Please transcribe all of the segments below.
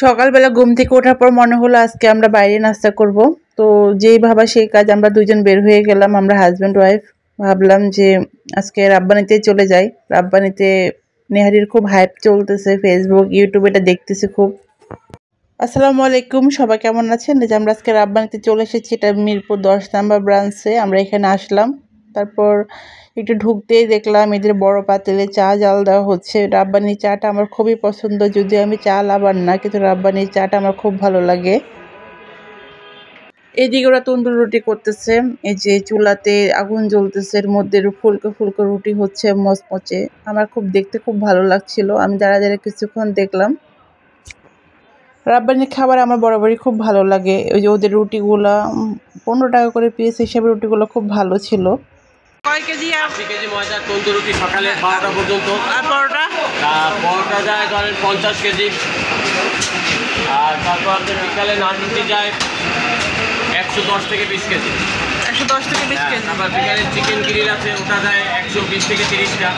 সকালবেলা ঘুম থেকে ওঠার পর মনে হলো আজকে আমরা বাইরে নাস্তা করব। তো যেই ভাবা সেই কাজ, আমরা দুজন বের হয়ে গেলাম, আমরা হাজব্যান্ড ওয়াইফ। ভাবলাম যে আজকে রাব্বানিতে চলে যাই। রাব্বানিতে নেহারির খুব হাইপ চলতেছে, ফেসবুক ইউটিউবে এটা দেখতেছি খুব। আসসালামু আলাইকুম, সবাই কেমন আছেন? যে আমরা আজকে রাব্বানিতে চলে এসেছি, এটা মিরপুর 10 নাম্বার ব্রাঞ্চে। আমরা এখানে আসলাম, তারপর একটু ঢুকতেই দেখলাম এদের বড় পাতিলে চা জাল দেওয়া হচ্ছে। রাব্বানির চাটা আমার খুবই পছন্দ, যদিও আমি চা লাভার না, কিন্তু রাব্বানির চাটা আমার খুব ভালো লাগে। এদিকে ওরা তন্দুর রুটি করতেছে, এই যে চুলাতে আগুন জ্বলতেছে, এর মধ্যে ফুলকো ফুলকো রুটি হচ্ছে মচমচে। আমার খুব দেখতে খুব ভালো লাগছিল, আমি দাঁড়া দাঁড়া কিছুক্ষণ দেখলাম। রাব্বানির খাবার আমার বরাবরই খুব ভালো লাগে। ওই যে ওদের রুটিগুলা 15 টাকা করে পিস হিসেবে রুটিগুলো খুব ভালো ছিল। কয় কেজি? 80 কেজি ময়দা তন্দুর রুটি সকালে 12টা পর্যন্ত। আর পরোটা? পরোটা যায় ধরেন 50 কেজি। আর তারপর আপনার বিকালে নান রুটি যায় 110 থেকে 20 কেজি। 110 থেকে 20 কেজি। আবার বিকালে চিকেন গ্রিল আছে, ওটা যায় 120 থেকে 30টা।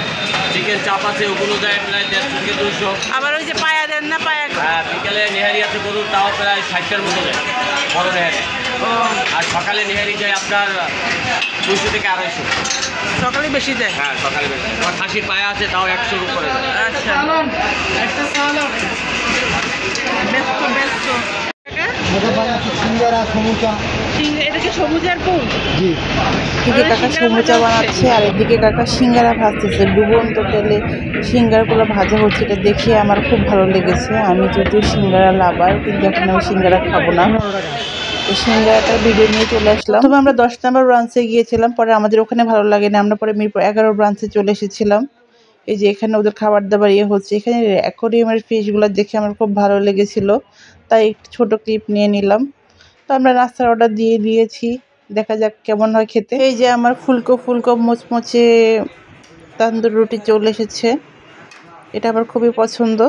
চিকেন চাপ আছে, ওগুলো যায় প্রায় 150 থেকে 200। আবার ওই যে পায়া দেন না, পায়া? হ্যাঁ, বিকালে নেহারি আছে গরুর, তাও প্রায় 60টার মতো যায় বড় নেহারি। আর সকালে নেহারি যায় আপনার 200 থেকে 250। সকালে বেশি যায়? হ্যাঁ, সকালে বেশি। আবার খাসির পায়া আছে, তাও 100 উপরে যায়। আচ্ছা, একটা সালাদ বেস্ট বেস্ট। সিঙ্গারা সমুচা, এটা কি সমুচার পুর? জি। এদিকে কাকা সমুচা বানাচ্ছে, আর এদিকে কাকা সিঙ্গারা ভাজতেছে। ডুবন্ত তেলে সিঙ্গারাগুলো ভাজা হচ্ছে, এটা দেখে আমার খুব ভালো লেগেছে। আমি যদিও সিঙ্গারা লাভার, কিন্তু এখন আমি সিঙ্গারা খাবো না। তো সিঙ্গারাটার ভিডিও নিয়ে চলে আসলাম। তবে আমরা 10 নম্বর ব্রাঞ্চে গিয়েছিলাম, পরে আমাদের ওখানে ভালো লাগে না, আমরা পরে মিরপুর 11 ব্রাঞ্চে চলে এসেছিলাম। এই যে এখানে ওদের খাবার দাবার হচ্ছে, এখানে অ্যাকোয়ারিয়ামের ফিশগুলো দেখে আমার খুব ভালো লেগেছিল, তাই একটু ছোট ক্লিপ নিয়ে নিলাম। তো আমরা নাস্তার অর্ডার দিয়ে দিয়েছি, দেখা যাক কেমন হয় খেতে। এই যে আমার ফুলকো ফুলকো মুচমুচে তন্দুর রুটি চলে এসেছে, এটা আমার খুবই পছন্দ।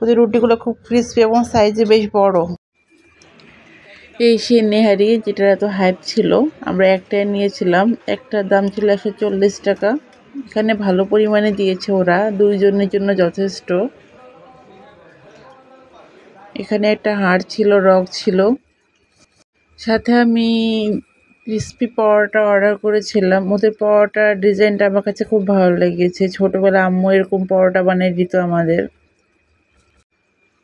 ওদের রুটিগুলো খুব ক্রিস্পি এবং সাইজে বেশ বড়। এই সেই নেহারি যেটার এত হাইপ ছিল, আমরা একটাই নিয়েছিলাম, একটার দাম ছিল 140 টাকা। এখানে ভালো পরিমাণে দিয়েছে ওরা, দুইজনের জন্য যথেষ্ট। এখানে একটা হাড় ছিল, রগ ছিল, সাথে আমি ক্রিস্পি পরোটা অর্ডার করেছিলাম। ওদের পরোটার ডিজাইনটা আমার কাছে খুব ভালো লেগেছে, ছোটোবেলা আম্মু এরকম পরোটা বানিয়ে দিত আমাদের।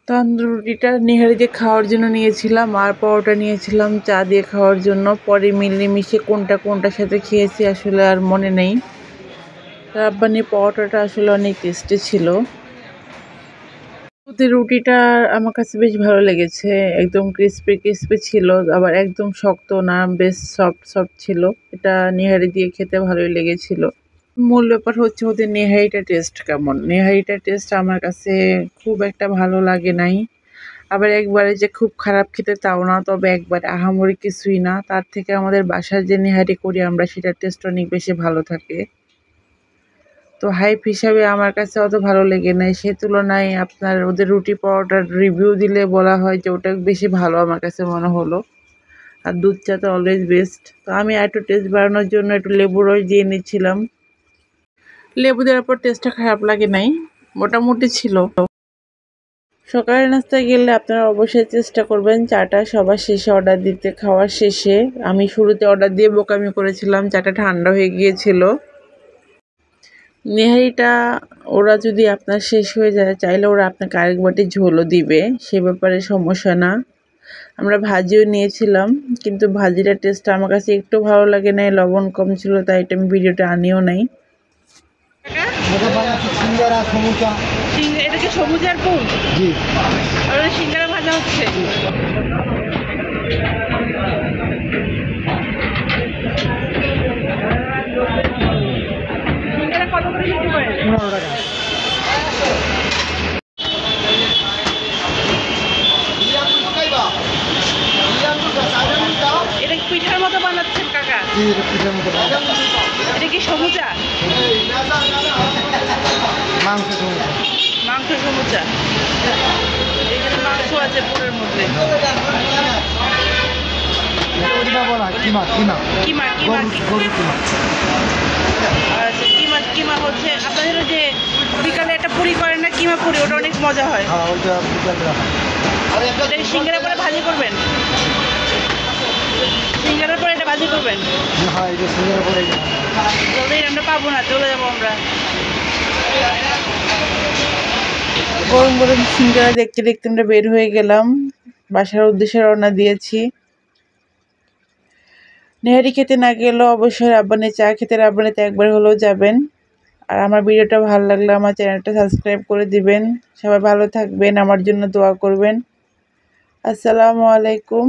তন্দুর রুটিটা নেহারি দিয়ে খাওয়ার জন্য নিয়েছিলাম, আর পরোটা নিয়েছিলাম চা দিয়ে খাওয়ার জন্য। পরে মিলেমিশে কোনটার সাথে খেয়েছি আসলে আর মনে নেই। রাব্বানির পরোটাটা আসলে অনেক টেস্টি ছিল। ওদের রুটিটা আমার কাছে বেশ ভালো লেগেছে, একদম ক্রিস্পি ক্রিস্পি ছিল, আবার একদম শক্ত না, বেশ সফট সফট ছিল। এটা নেহারি দিয়ে খেতে ভালোই লেগেছিল। মূল ব্যাপার হচ্ছে ওদের নেহারিটা টেস্ট কেমন। নেহারিটা টেস্ট আমার কাছে খুব একটা ভালো লাগে নাই, আবার একবারে যে খুব খারাপ খেতে তাও না, তবে একবারে আহামরি কিছুই না। তার থেকে আমাদের বাসার যে নেহারি করি আমরা, সেটার টেস্ট অনেক বেশি ভালো থাকে। তো হাইপ হিসাবে আমার কাছে অত ভালো লেগে নাই, সে তুলনায় আপনার ওদের রুটি পরোটার রিভিউ দিলে বলা হয় যে ওটা বেশি ভালো আমার কাছে মনে হলো। আর দুধ চা তো অলওয়েজ বেস্ট। তো আমি একটু টেস্ট বাড়ানোর জন্য একটু লেবু রস দিয়ে নিচ্ছিলাম। লেবু দেওয়ার পর টেস্টটা খারাপ লাগে নাই, মোটামুটি ছিল। সকালের নাস্তায় গেলে আপনারা অবশ্যই চেষ্টা করবেন চাটা সবার শেষে অর্ডার দিতে। খাওয়ার শেষে আমি শুরুতে অর্ডার দিয়ে বোকামি করেছিলাম, চাটা ঠান্ডা হয়ে গিয়েছিল। নেহারিটা ওরা যদি আপনার শেষ হয়ে যায়, চাইলে ওরা আপনাকে আরেক বাটি ঝোলও দিবে, সে ব্যাপারে সমস্যা না। আমরা ভাজিও নিয়েছিলাম, কিন্তু ভাজিটার টেস্টটা আমার কাছে একটু ভালো লাগে নাই, লবণ কম ছিল, তাই এটা আমি ভিডিওটা আনিও নাই। সিঙ্গারা সমুচা, এটা কি সমুচার পুর? জি। আর সিঙ্গারা ভাজা হচ্ছে। সিঙ্গারা কত করে দিতে পারেন? 15 টাকা। এটা কি পিঠার মতো বানাচ্ছেন কাকা? জি, এটা পিঠার মতো। এটা কি সমুচা? মাংস সমুচা। মাংস সমুচা, এখানে মাংস আছে পুরের মধ্যে। কিমা বলা, কিমা কিমা কিমা কিমা গরু কিমা। আচ্ছা, কিমা কিমা হচ্ছে আপনাদের যে বিকালে একটা পুরি করেন না, কিমা পুরি, ওটা অনেক মজা হয়। হ্যাঁ ওইটা বিকালে রাখা। এটা সিঙ্গারা পরে ভাজি করবেন, সিঙ্গারার পরে এটা ভাজি করবেন। হ্যাঁ এটা সিঙ্গারা পরে জলদি আমরা পাবো না, চলে যাবো আমরা। গরম গরম সিঙ্গারা দেখতে দেখতে আমরা বের হয়ে গেলাম, বাসার উদ্দেশ্যে রওনা দিয়েছি। নেহারি খেতে না গেলেও অবশ্যই রাব্বানি চা খেতে রাব্বানিতে একবার হলেও যাবেন। আর আমার ভিডিওটা ভালো লাগলে আমার চ্যানেলটা সাবস্ক্রাইব করে দিবেন। সবাই ভালো থাকবেন, আমার জন্য দোয়া করবেন। আসসালামু আলাইকুম।